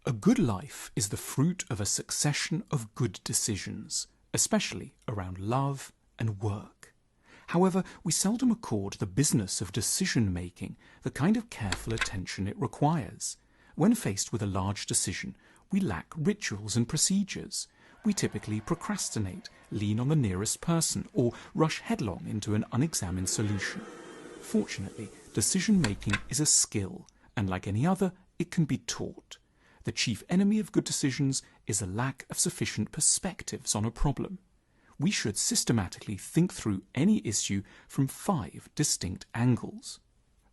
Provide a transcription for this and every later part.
A good life is the fruit of a succession of good decisions, especially around love and work. However, we seldom accord the business of decision-making the kind of careful attention it requires. When faced with a large decision, we lack rituals and procedures. We typically procrastinate, lean on the nearest person, or rush headlong into an unexamined solution. Fortunately, decision-making is a skill, and like any other, it can be taught. The chief enemy of good decisions is a lack of sufficient perspectives on a problem. We should systematically think through any issue from 5 distinct angles.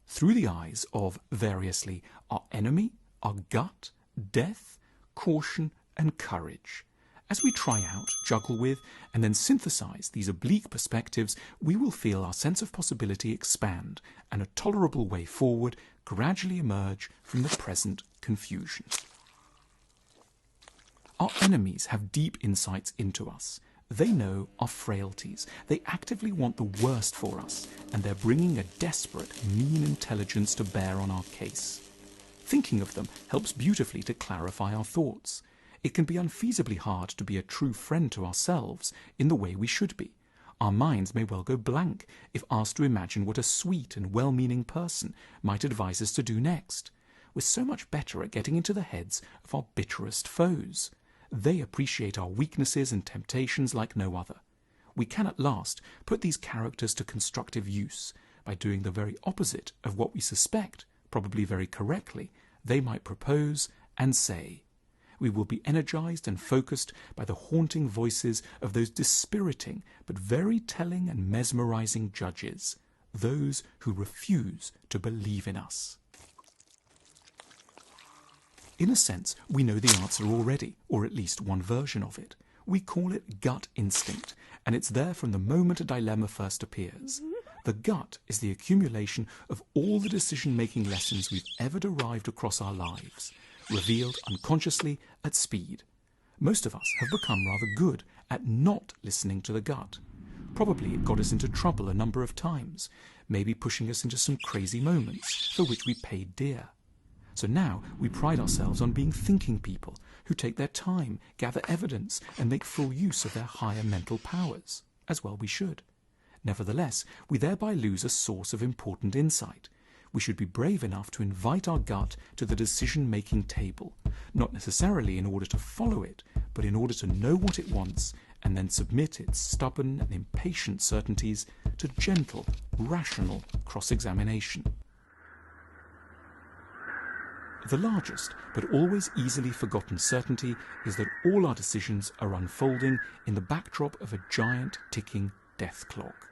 Through the eyes of, variously, our enemy, our gut, death, caution, and courage. As we try out, juggle with, and then synthesize these oblique perspectives, we will feel our sense of possibility expand and a tolerable way forward gradually emerge from the present confusion. Our enemies have deep insights into us. They know our frailties. They actively want the worst for us, and they're bringing a desperate, mean intelligence to bear on our case. Thinking of them helps beautifully to clarify our thoughts. It can be unfeasibly hard to be a true friend to ourselves in the way we should be. Our minds may well go blank if asked to imagine what a sweet and well-meaning person might advise us to do next. We're so much better at getting into the heads of our bitterest foes. They appreciate our weaknesses and temptations like no other. We can at last put these characters to constructive use by doing the very opposite of what we suspect, probably very correctly, they might propose and say. We will be energized and focused by the haunting voices of those dispiriting but very telling and mesmerizing judges, those who refuse to believe in us. In a sense, we know the answer already, or at least one version of it. We call it gut instinct, and it's there from the moment a dilemma first appears. The gut is the accumulation of all the decision-making lessons we've ever derived across our lives, revealed unconsciously at speed. Most of us have become rather good at not listening to the gut. Probably it got us into trouble a number of times, maybe pushing us into some crazy moments for which we paid dear. So now we pride ourselves on being thinking people who take their time, gather evidence, and make full use of their higher mental powers, as well we should. Nevertheless, we thereby lose a source of important insight. We should be brave enough to invite our gut to the decision-making table, not necessarily in order to follow it, but in order to know what it wants and then submit its stubborn and impatient certainties to gentle, rational cross-examination. The largest, but always easily forgotten certainty is that all our decisions are unfolding in the backdrop of a giant ticking death clock.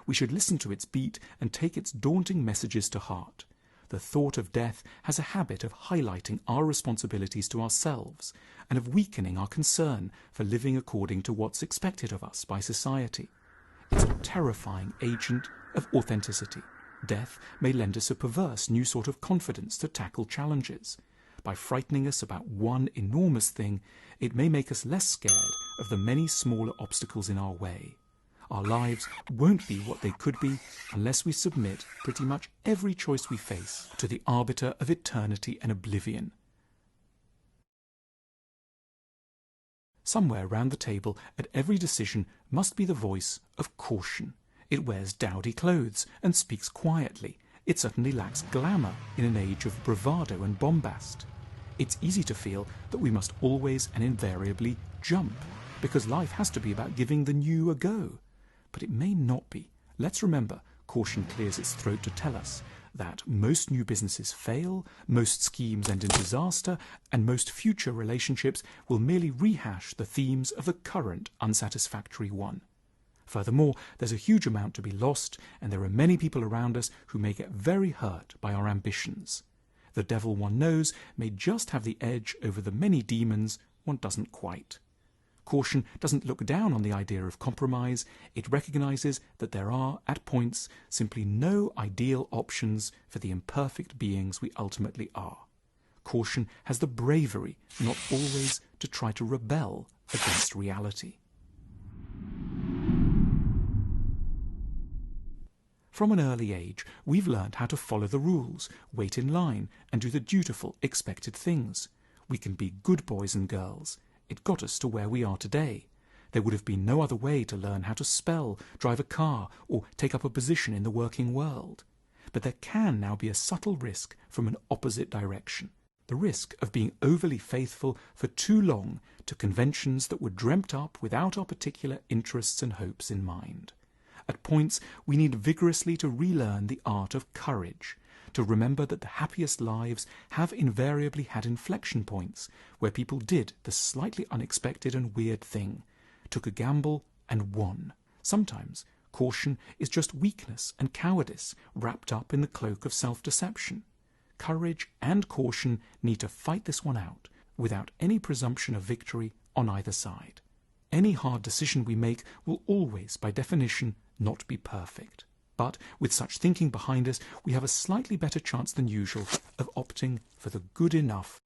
We should listen to its beat and take its daunting messages to heart. The thought of death has a habit of highlighting our responsibilities to ourselves and of weakening our concern for living according to what's expected of us by society. It's a terrifying agent of authenticity. Death may lend us a perverse new sort of confidence to tackle challenges. By frightening us about one enormous thing, it may make us less scared of the many smaller obstacles in our way. Our lives won't be what they could be unless we submit pretty much every choice we face to the arbiter of eternity and oblivion. Somewhere round the table at every decision must be the voice of caution. It wears dowdy clothes and speaks quietly. It certainly lacks glamour in an age of bravado and bombast. It's easy to feel that we must always and invariably jump, because life has to be about giving the new a go. But it may not be. Let's remember, caution clears its throat to tell us that most new businesses fail, most schemes end in disaster, and most future relationships will merely rehash the themes of the current unsatisfactory one. Furthermore, there's a huge amount to be lost, and there are many people around us who may get very hurt by our ambitions. The devil one knows may just have the edge over the many demons one doesn't quite. Caution doesn't look down on the idea of compromise. It recognizes that there are, at points, simply no ideal options for the imperfect beings we ultimately are. Caution has the bravery not always to try to rebel against reality. From an early age, we've learned how to follow the rules, wait in line, and do the dutiful, expected things. We can be good boys and girls. It got us to where we are today. There would have been no other way to learn how to spell, drive a car, or take up a position in the working world. But there can now be a subtle risk from an opposite direction. The risk of being overly faithful for too long to conventions that were dreamt up without our particular interests and hopes in mind. At points, we need vigorously to relearn the art of courage, to remember that the happiest lives have invariably had inflection points where people did the slightly unexpected and weird thing, took a gamble and won. Sometimes caution is just weakness and cowardice wrapped up in the cloak of self-deception. Courage and caution need to fight this one out without any presumption of victory on either side. Any hard decision we make will always, by definition, not be perfect. But with such thinking behind us, we have a slightly better chance than usual of opting for the good enough